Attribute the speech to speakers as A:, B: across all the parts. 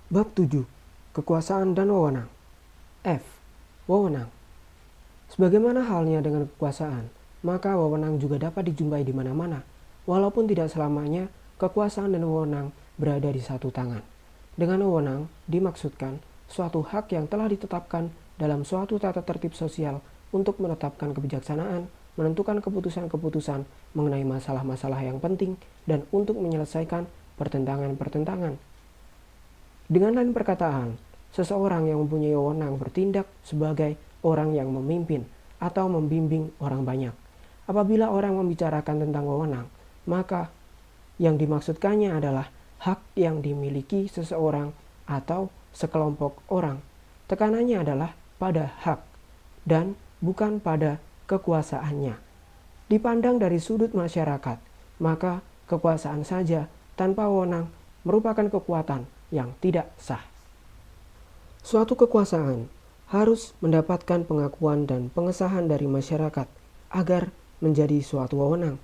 A: Bab 7. Kekuasaan dan wewenang. F. Wewenang. Sebagaimana halnya dengan kekuasaan, maka wewenang juga dapat dijumpai di mana-mana, walaupun tidak selamanya kekuasaan dan wewenang berada di satu tangan. Dengan wewenang dimaksudkan suatu hak yang telah ditetapkan dalam suatu tata tertib sosial untuk menetapkan kebijaksanaan, menentukan keputusan-keputusan mengenai masalah-masalah yang penting, dan untuk menyelesaikan pertentangan-pertentangan. Dengan lain perkataan, seseorang yang mempunyai wewenang bertindak sebagai orang yang memimpin atau membimbing orang banyak. Apabila orang membicarakan tentang wewenang, maka yang dimaksudkannya adalah hak yang dimiliki seseorang atau sekelompok orang. Tekanannya adalah pada hak dan bukan pada kekuasaannya. Dipandang dari sudut masyarakat, maka kekuasaan saja tanpa wewenang merupakan kekuatan yang tidak sah. Suatu kekuasaan harus mendapatkan pengakuan dan pengesahan dari masyarakat agar menjadi suatu wewenang.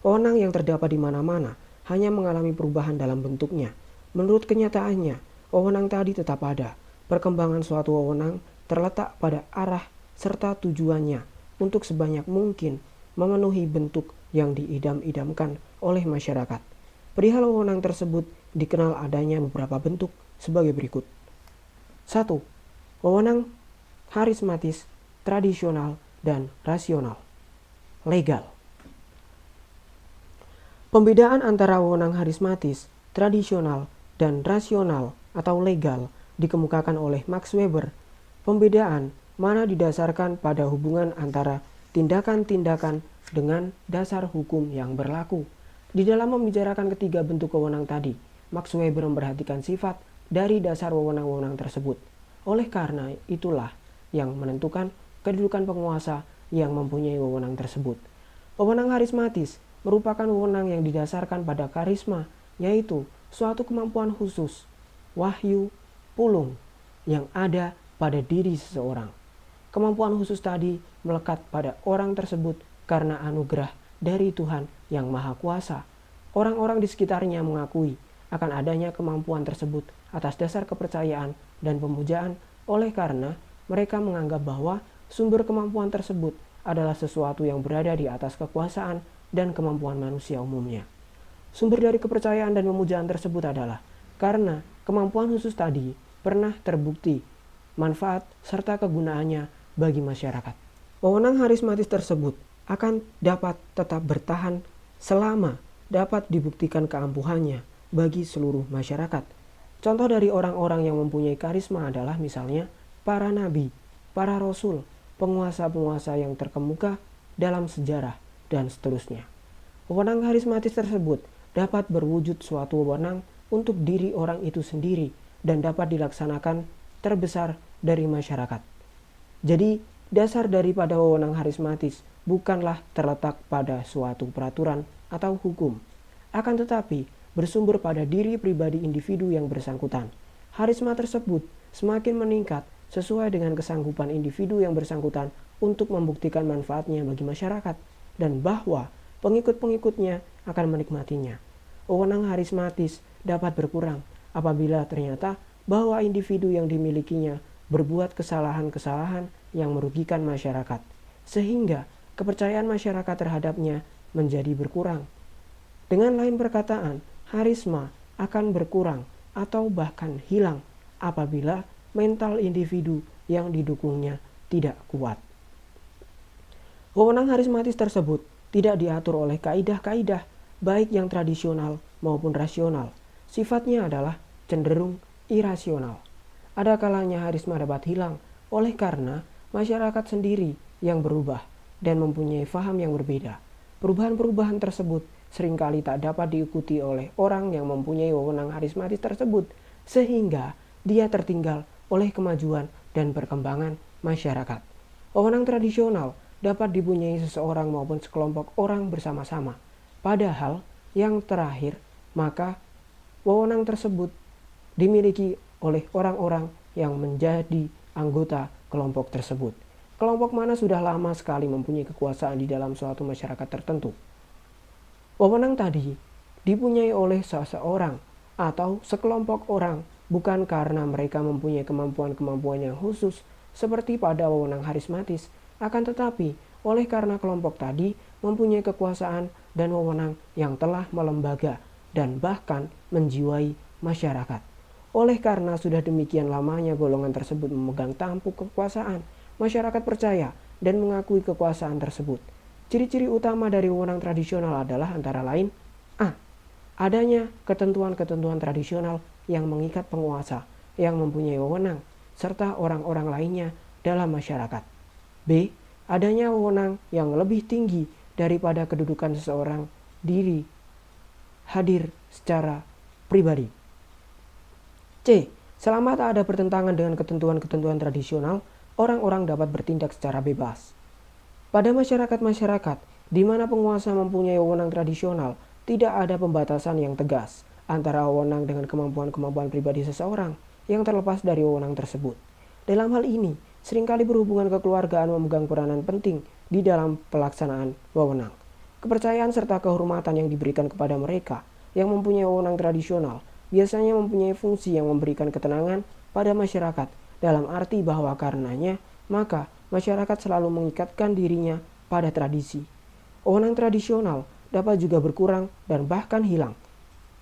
A: Wewenang yang terdapat di mana-mana hanya mengalami perubahan dalam bentuknya. Menurut kenyataannya, wewenang tadi tetap ada. Perkembangan suatu wewenang terletak pada arah serta tujuannya untuk sebanyak mungkin memenuhi bentuk yang diidam-idamkan oleh masyarakat. Perihal wewenang tersebut dikenal adanya beberapa bentuk sebagai berikut. 1. Wewenang harismatis, tradisional, dan rasional. Legal. Pembedaan antara wewenang harismatis, tradisional, dan rasional atau legal dikemukakan oleh Max Weber. Pembedaan mana didasarkan pada hubungan antara tindakan-tindakan dengan dasar hukum yang berlaku. Di dalam membicarakan ketiga bentuk wewenang tadi, Max Weber memperhatikan sifat dari dasar wewenang-wewenang tersebut. Oleh karena itulah yang menentukan kedudukan penguasa yang mempunyai wewenang tersebut. Wewenang harismatis merupakan wewenang yang didasarkan pada karisma, yaitu suatu kemampuan khusus, wahyu, pulung, yang ada pada diri seseorang. Kemampuan khusus tadi melekat pada orang tersebut karena anugerah dari Tuhan yang Maha Kuasa. Orang-orang di sekitarnya mengakui akan adanya kemampuan tersebut atas dasar kepercayaan dan pemujaan, oleh karena mereka menganggap bahwa sumber kemampuan tersebut adalah sesuatu yang berada di atas kekuasaan dan kemampuan manusia umumnya. Sumber dari kepercayaan dan pemujaan tersebut adalah karena kemampuan khusus tadi pernah terbukti manfaat serta kegunaannya bagi masyarakat. Wewenang harismatis tersebut akan dapat tetap bertahan selama dapat dibuktikan keampuhannya bagi seluruh masyarakat. Contoh dari orang-orang yang mempunyai karisma adalah misalnya para nabi, para rasul, penguasa-penguasa yang terkemuka dalam sejarah, dan seterusnya. Wewenang harismatis tersebut dapat berwujud suatu wewenang untuk diri orang itu sendiri dan dapat dilaksanakan terbesar dari masyarakat. Jadi, dasar daripada wewenang harismatis bukanlah terletak pada suatu peraturan atau hukum, akan tetapi bersumber pada diri pribadi individu yang bersangkutan. Harisma tersebut semakin meningkat sesuai dengan kesanggupan individu yang bersangkutan untuk membuktikan manfaatnya bagi masyarakat dan bahwa pengikut-pengikutnya akan menikmatinya. Wewenang harismatis dapat berkurang apabila ternyata bahwa individu yang dimilikinya berbuat kesalahan-kesalahan yang merugikan masyarakat, sehingga kepercayaan masyarakat terhadapnya menjadi berkurang. Dengan lain perkataan, harisma akan berkurang atau bahkan hilang apabila mental individu yang didukungnya tidak kuat. Wewenang harismatis tersebut tidak diatur oleh kaidah-kaidah baik yang tradisional maupun rasional. Sifatnya adalah cenderung irasional. Ada kalanya harisma dapat hilang oleh karena masyarakat sendiri yang berubah dan mempunyai faham yang berbeda. Perubahan-perubahan tersebut seringkali tak dapat diikuti oleh orang yang mempunyai wewenang harismatis tersebut, sehingga dia tertinggal oleh kemajuan dan perkembangan masyarakat. Wewenang tradisional dapat dipunyai seseorang maupun sekelompok orang bersama-sama. Padahal yang terakhir, maka wewenang tersebut dimiliki oleh orang-orang yang menjadi anggota kelompok tersebut. Kelompok mana sudah lama sekali mempunyai kekuasaan di dalam suatu masyarakat tertentu. Wewenang tadi dipunyai oleh seseorang atau sekelompok orang bukan karena mereka mempunyai kemampuan-kemampuan yang khusus seperti pada wewenang harismatis, akan tetapi oleh karena kelompok tadi mempunyai kekuasaan dan wewenang yang telah melembaga dan bahkan menjiwai masyarakat. Oleh karena sudah demikian lamanya golongan tersebut memegang tampuk kekuasaan, masyarakat percaya dan mengakui kekuasaan tersebut. Ciri-ciri utama dari wewenang tradisional adalah antara lain: A. Adanya ketentuan-ketentuan tradisional yang mengikat penguasa yang mempunyai wewenang serta orang-orang lainnya dalam masyarakat. B. Adanya wewenang yang lebih tinggi daripada kedudukan seseorang diri hadir secara pribadi. C. Selama tak ada pertentangan dengan ketentuan-ketentuan tradisional, orang-orang dapat bertindak secara bebas. Pada masyarakat-masyarakat di mana penguasa mempunyai wewenang tradisional, tidak ada pembatasan yang tegas antara wewenang dengan kemampuan-kemampuan pribadi seseorang yang terlepas dari wewenang tersebut. Dalam hal ini, seringkali berhubungan kekeluargaan memegang peranan penting di dalam pelaksanaan wewenang. Kepercayaan serta kehormatan yang diberikan kepada mereka yang mempunyai wewenang tradisional biasanya mempunyai fungsi yang memberikan ketenangan pada masyarakat, dalam arti bahwa karenanya maka masyarakat selalu mengikatkan dirinya pada tradisi. Wewenang tradisional dapat juga berkurang dan bahkan hilang,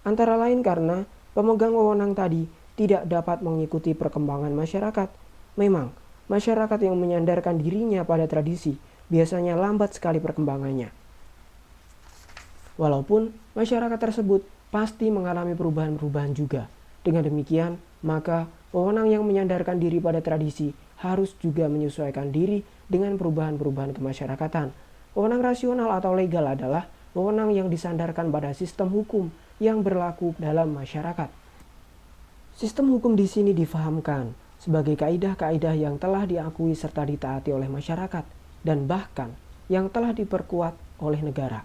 A: antara lain karena pemegang wewenang tadi tidak dapat mengikuti perkembangan masyarakat. Memang, masyarakat yang menyandarkan dirinya pada tradisi biasanya lambat sekali perkembangannya. Walaupun masyarakat tersebut pasti mengalami perubahan-perubahan juga. Dengan demikian, maka wewenang yang menyandarkan diri pada tradisi harus juga menyesuaikan diri dengan perubahan-perubahan kemasyarakatan. Wewenang rasional atau legal adalah wewenang yang disandarkan pada sistem hukum yang berlaku dalam masyarakat. Sistem hukum di sini difahamkan sebagai kaidah-kaidah yang telah diakui serta ditaati oleh masyarakat dan bahkan yang telah diperkuat oleh negara.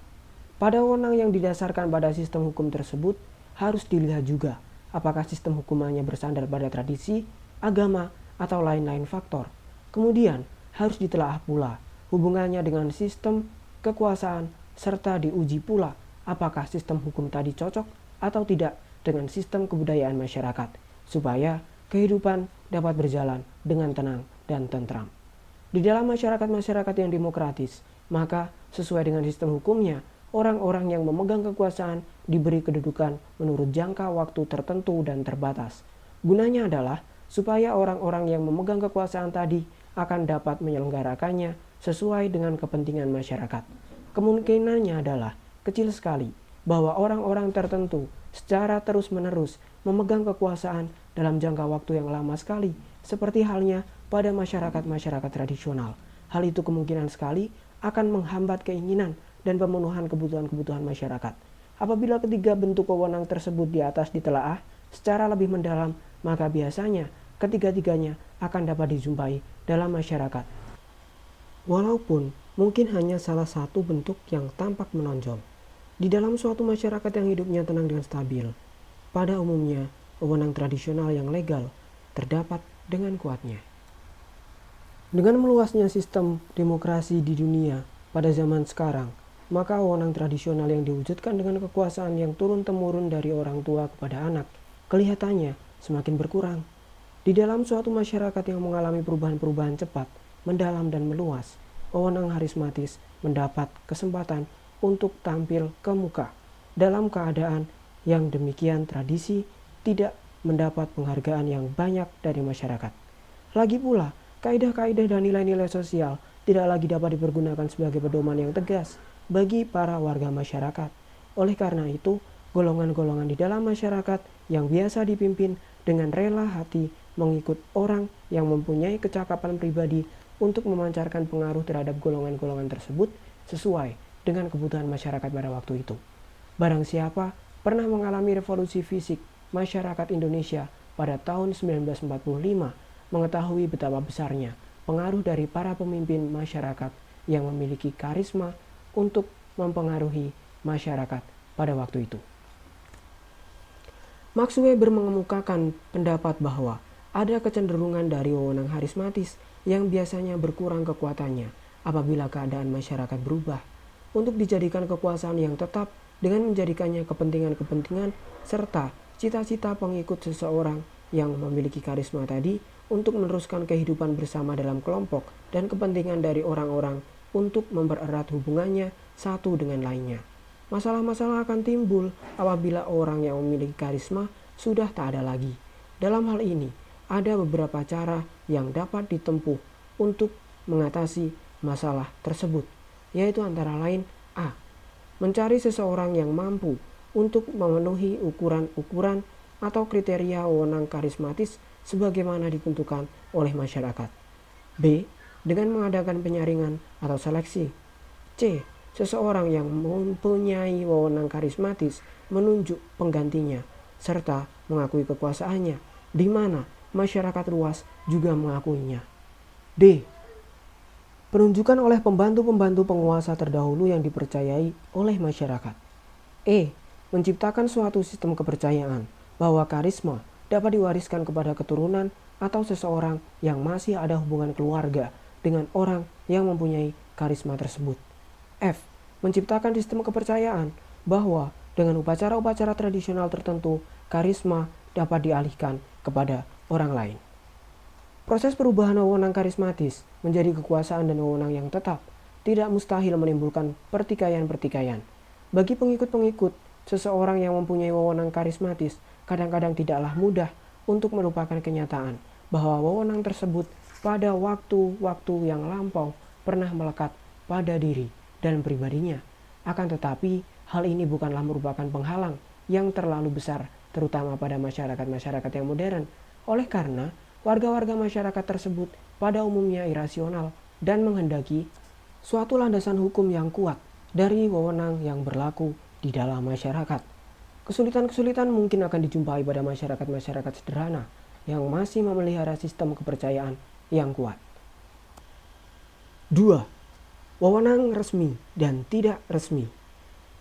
A: Pada wewenang yang didasarkan pada sistem hukum tersebut harus dilihat juga apakah sistem hukumannya bersandar pada tradisi, agama, atau lain-lain faktor. Kemudian harus ditelaah pula hubungannya dengan sistem kekuasaan serta diuji pula apakah sistem hukum tadi cocok atau tidak dengan sistem kebudayaan masyarakat supaya kehidupan dapat berjalan dengan tenang dan tentram. Di dalam masyarakat-masyarakat yang demokratis, maka sesuai dengan sistem hukumnya, orang-orang yang memegang kekuasaan diberi kedudukan menurut jangka waktu tertentu dan terbatas. Gunanya adalah supaya orang-orang yang memegang kekuasaan tadi akan dapat menyelenggarakannya sesuai dengan kepentingan masyarakat. Kemungkinannya adalah kecil sekali bahwa orang-orang tertentu secara terus-menerus memegang kekuasaan dalam jangka waktu yang lama sekali, seperti halnya pada masyarakat-masyarakat tradisional. Hal itu kemungkinan sekali akan menghambat keinginan dan pemenuhan kebutuhan-kebutuhan masyarakat. Apabila ketiga bentuk wewenang tersebut di atas ditelaah secara lebih mendalam, maka biasanya ketiga-tiganya akan dapat dijumpai dalam masyarakat. Walaupun mungkin hanya salah satu bentuk yang tampak menonjol. Di dalam suatu masyarakat yang hidupnya tenang dan stabil, pada umumnya wewenang tradisional yang legal terdapat dengan kuatnya. Dengan meluasnya sistem demokrasi di dunia pada zaman sekarang, maka wewenang tradisional yang diwujudkan dengan kekuasaan yang turun-temurun dari orang tua kepada anak kelihatannya semakin berkurang. Di dalam suatu masyarakat yang mengalami perubahan-perubahan cepat, mendalam dan meluas, wewenang harismatis mendapat kesempatan untuk tampil ke muka. Dalam keadaan yang demikian, tradisi tidak mendapat penghargaan yang banyak dari masyarakat. Lagi pula, kaidah-kaidah dan nilai-nilai sosial tidak lagi dapat dipergunakan sebagai pedoman yang tegas bagi para warga masyarakat. Oleh karena itu, golongan-golongan di dalam masyarakat yang biasa dipimpin dengan rela hati mengikut orang yang mempunyai kecakapan pribadi untuk memancarkan pengaruh terhadap golongan-golongan tersebut sesuai dengan kebutuhan masyarakat pada waktu itu. Barang siapa pernah mengalami revolusi fisik masyarakat Indonesia pada tahun 1945 mengetahui betapa besarnya pengaruh dari para pemimpin masyarakat yang memiliki karisma untuk mempengaruhi masyarakat pada waktu itu. Max Weber mengemukakan pendapat bahwa ada kecenderungan dari wewenang harismatis yang biasanya berkurang kekuatannya apabila keadaan masyarakat berubah untuk dijadikan kekuasaan yang tetap dengan menjadikannya kepentingan-kepentingan serta cita-cita pengikut seseorang yang memiliki karisma tadi untuk meneruskan kehidupan bersama dalam kelompok dan kepentingan dari orang-orang untuk mempererat hubungannya satu dengan lainnya. Masalah-masalah akan timbul apabila orang yang memiliki karisma sudah tak ada lagi. Dalam hal ini, ada beberapa cara yang dapat ditempuh untuk mengatasi masalah tersebut, yaitu antara lain A. Mencari seseorang yang mampu untuk memenuhi ukuran-ukuran atau kriteria wewenang karismatis sebagaimana ditentukan oleh masyarakat. B. Dengan mengadakan penyaringan atau seleksi. C. Seseorang yang mempunyai wewenang karismatis menunjuk penggantinya serta mengakui kekuasaannya, di mana masyarakat luas juga mengakuinya. D. Penunjukan oleh pembantu-pembantu penguasa terdahulu yang dipercayai oleh masyarakat. E. Menciptakan suatu sistem kepercayaan bahwa karisma dapat diwariskan kepada keturunan atau seseorang yang masih ada hubungan keluarga dengan orang yang mempunyai karisma tersebut. F. Menciptakan sistem kepercayaan bahwa dengan upacara-upacara tradisional tertentu, karisma dapat dialihkan kepada orang lain. Proses perubahan wewenang karismatis menjadi kekuasaan dan wewenang yang tetap tidak mustahil menimbulkan pertikaian-pertikaian. Bagi pengikut-pengikut, seseorang yang mempunyai wewenang karismatis kadang-kadang tidaklah mudah untuk melupakan kenyataan bahwa wewenang tersebut pada waktu-waktu yang lampau pernah melekat pada diri dan pribadinya. Akan tetapi, hal ini bukanlah merupakan penghalang yang terlalu besar, terutama pada masyarakat-masyarakat yang modern. Oleh karena, warga-warga masyarakat tersebut pada umumnya irasional dan menghendaki suatu landasan hukum yang kuat dari wewenang yang berlaku di dalam masyarakat. Kesulitan-kesulitan mungkin akan dijumpai pada masyarakat-masyarakat sederhana yang masih memelihara sistem kepercayaan yang kuat. 2. Wewenang resmi dan tidak resmi.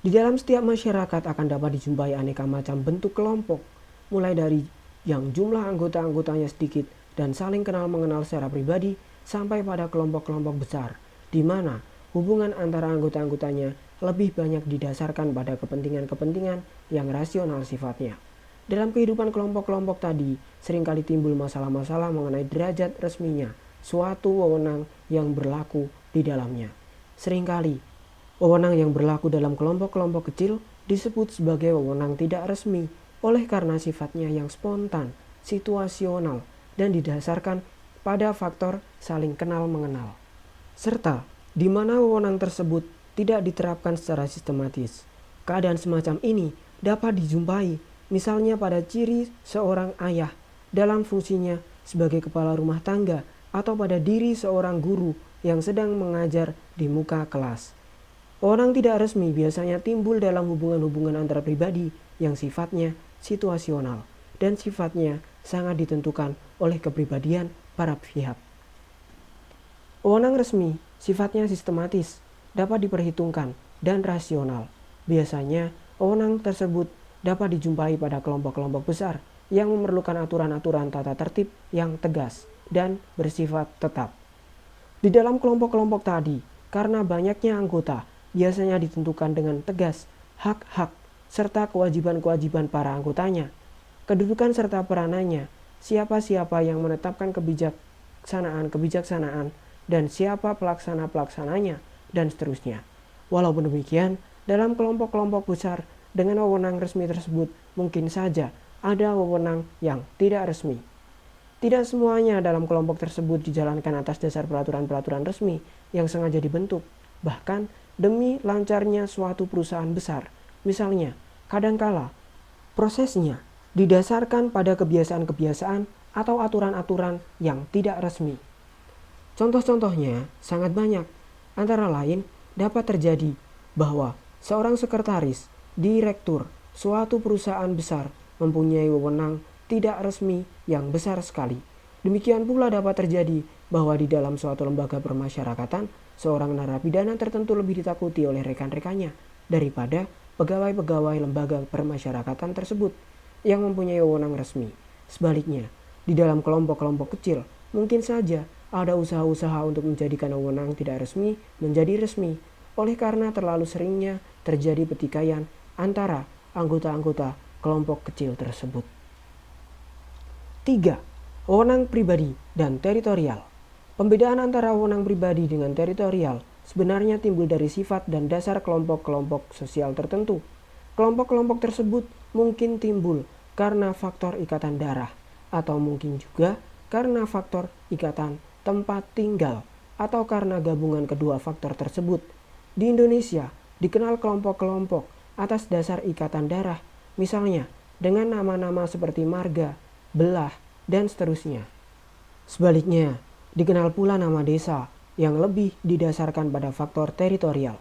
A: Di dalam setiap masyarakat akan dapat dijumpai aneka macam bentuk kelompok, mulai dari yang jumlah anggota-anggotanya sedikit dan saling kenal-mengenal secara pribadi sampai pada kelompok-kelompok besar, di mana hubungan antara anggota-anggotanya lebih banyak didasarkan pada kepentingan-kepentingan yang rasional sifatnya. Dalam kehidupan kelompok-kelompok tadi, seringkali timbul masalah-masalah mengenai derajat resminya suatu wewenang yang berlaku di dalamnya. Seringkali, wewenang yang berlaku dalam kelompok-kelompok kecil disebut sebagai wewenang tidak resmi oleh karena sifatnya yang spontan, situasional, dan didasarkan pada faktor saling kenal-mengenal. Serta, di mana wewenang tersebut tidak diterapkan secara sistematis. Keadaan semacam ini dapat dijumpai misalnya pada ciri seorang ayah dalam fungsinya sebagai kepala rumah tangga atau pada diri seorang guru yang sedang mengajar di muka kelas. Wewenang tidak resmi biasanya timbul dalam hubungan-hubungan antara pribadi yang sifatnya situasional dan sifatnya sangat ditentukan oleh kepribadian para pihak. Wewenang resmi sifatnya sistematis, dapat diperhitungkan, dan rasional. Biasanya, wewenang tersebut dapat dijumpai pada kelompok-kelompok besar yang memerlukan aturan-aturan tata tertib yang tegas dan bersifat tetap. Di dalam kelompok-kelompok tadi, karena banyaknya anggota, biasanya ditentukan dengan tegas hak-hak serta kewajiban-kewajiban para anggotanya, kedudukan serta peranannya, siapa-siapa yang menetapkan kebijaksanaan, dan siapa pelaksana-pelaksananya, dan seterusnya. Walaupun demikian, dalam kelompok-kelompok besar dengan wewenang resmi tersebut mungkin saja ada wewenang yang tidak resmi. Tidak semuanya dalam kelompok tersebut dijalankan atas dasar peraturan-peraturan resmi yang sengaja dibentuk, bahkan demi lancarnya suatu perusahaan besar. Misalnya, kadangkala prosesnya didasarkan pada kebiasaan-kebiasaan atau aturan-aturan yang tidak resmi. Contoh-contohnya sangat banyak. Antara lain, dapat terjadi bahwa seorang sekretaris, direktur suatu perusahaan besar mempunyai wewenang tidak resmi yang besar sekali. Demikian pula dapat terjadi bahwa di dalam suatu lembaga permasyarakatan, seorang narapidana tertentu lebih ditakuti oleh rekan-rekannya daripada pegawai-pegawai lembaga permasyarakatan tersebut yang mempunyai wewenang resmi. Sebaliknya, di dalam kelompok-kelompok kecil, mungkin saja ada usaha-usaha untuk menjadikan wewenang tidak resmi menjadi resmi, oleh karena terlalu seringnya terjadi pertikaian antara anggota-anggota kelompok kecil tersebut. 3. Wewenang pribadi dan teritorial. Pembedaan antara wewenang pribadi dengan teritorial sebenarnya timbul dari sifat dan dasar kelompok-kelompok sosial tertentu. Kelompok-kelompok tersebut mungkin timbul karena faktor ikatan darah, atau mungkin juga karena faktor ikatan tempat tinggal, atau karena gabungan kedua faktor tersebut. Di Indonesia dikenal kelompok-kelompok atas dasar ikatan darah, misalnya dengan nama-nama seperti marga, belah, dan seterusnya. Sebaliknya, dikenal pula nama desa yang lebih didasarkan pada faktor teritorial.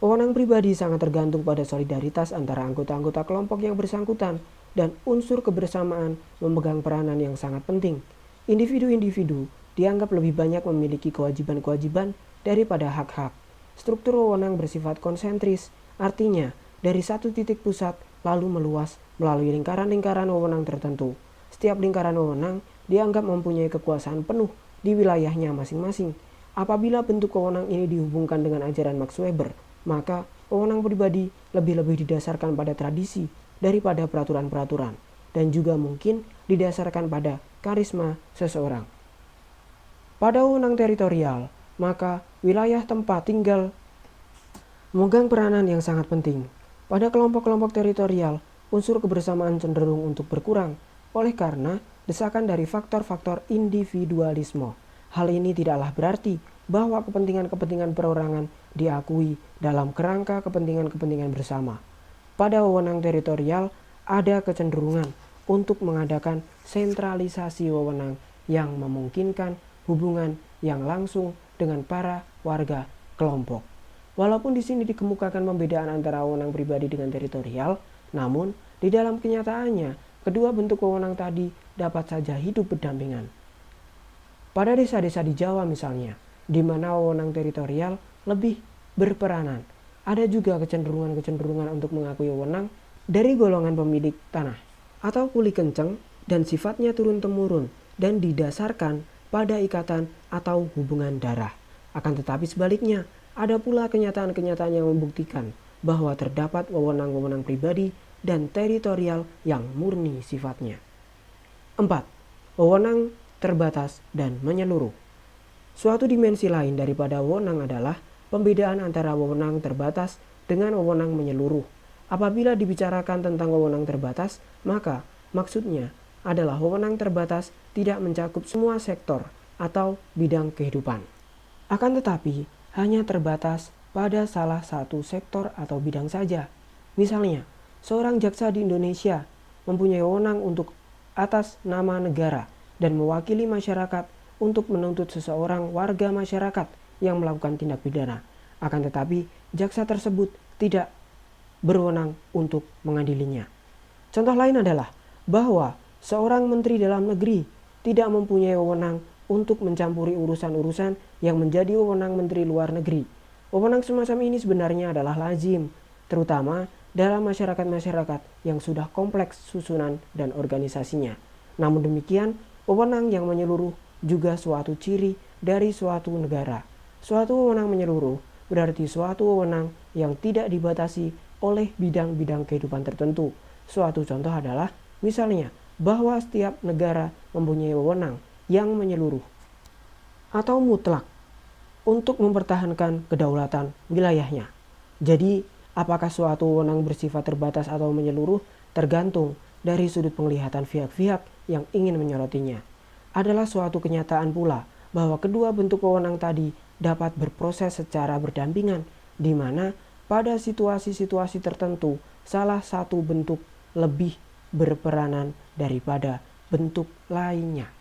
A: Wewenang pribadi sangat tergantung pada solidaritas antara anggota-anggota kelompok yang bersangkutan dan unsur kebersamaan memegang peranan yang sangat penting. Individu-individu dianggap lebih banyak memiliki kewajiban-kewajiban daripada hak-hak. Struktur wewenang bersifat konsentris, artinya dari satu titik pusat lalu meluas melalui lingkaran-lingkaran wewenang tertentu. Setiap lingkaran wewenang dianggap mempunyai kekuasaan penuh di wilayahnya masing-masing. Apabila bentuk wewenang ini dihubungkan dengan ajaran Max Weber, maka wewenang pribadi lebih-lebih didasarkan pada tradisi daripada peraturan-peraturan, dan juga mungkin didasarkan pada karisma seseorang. Pada wewenang teritorial, maka wilayah tempat tinggal memegang peranan yang sangat penting. Pada kelompok-kelompok teritorial, unsur kebersamaan cenderung untuk berkurang oleh karena desakan dari faktor-faktor individualisme. Hal ini tidaklah berarti bahwa kepentingan-kepentingan perorangan diakui dalam kerangka kepentingan-kepentingan bersama. Pada wewenang teritorial ada kecenderungan untuk mengadakan sentralisasi wewenang yang memungkinkan hubungan yang langsung dengan para warga kelompok. Walaupun di sini dikemukakan pembedaan antara wewenang pribadi dengan teritorial, namun di dalam kenyataannya kedua bentuk wewenang tadi dapat saja hidup berdampingan. Pada desa-desa di Jawa misalnya, di mana wewenang teritorial lebih berperanan, ada juga kecenderungan-kecenderungan untuk mengakui wewenang dari golongan pemilik tanah atau kuli kenceng dan sifatnya turun-temurun dan didasarkan pada ikatan atau hubungan darah. Akan tetapi sebaliknya, ada pula kenyataan-kenyataan yang membuktikan bahwa terdapat wewenang-wewenang pribadi dan teritorial yang murni sifatnya. 4. Wewenang terbatas dan menyeluruh. Suatu dimensi lain daripada wewenang adalah pembedaan antara wewenang terbatas dengan wewenang menyeluruh. Apabila dibicarakan tentang wewenang terbatas, maka maksudnya adalah wewenang terbatas tidak mencakup semua sektor atau bidang kehidupan. Akan tetapi, hanya terbatas pada salah satu sektor atau bidang saja. Misalnya, seorang jaksa di Indonesia mempunyai wewenang untuk atas nama negara dan mewakili masyarakat untuk menuntut seseorang warga masyarakat yang melakukan tindak pidana. Akan tetapi, jaksa tersebut tidak berwenang untuk mengadilinya. Contoh lain adalah bahwa seorang menteri dalam negeri tidak mempunyai wewenang untuk mencampuri urusan-urusan yang menjadi wewenang menteri luar negeri. Wewenang semacam ini sebenarnya adalah lazim, terutama dalam masyarakat-masyarakat yang sudah kompleks susunan dan organisasinya. Namun demikian, wewenang yang menyeluruh juga suatu ciri dari suatu negara. Suatu wewenang menyeluruh berarti suatu wewenang yang tidak dibatasi oleh bidang-bidang kehidupan tertentu. Suatu contoh adalah misalnya bahwa setiap negara mempunyai wewenang yang menyeluruh atau mutlak untuk mempertahankan kedaulatan wilayahnya. Jadi, apakah suatu wewenang bersifat terbatas atau menyeluruh tergantung dari sudut penglihatan pihak-pihak yang ingin menyorotinya. Adalah suatu kenyataan pula bahwa kedua bentuk wewenang tadi dapat berproses secara berdampingan, di mana pada situasi-situasi tertentu salah satu bentuk lebih berperanan daripada bentuk lainnya.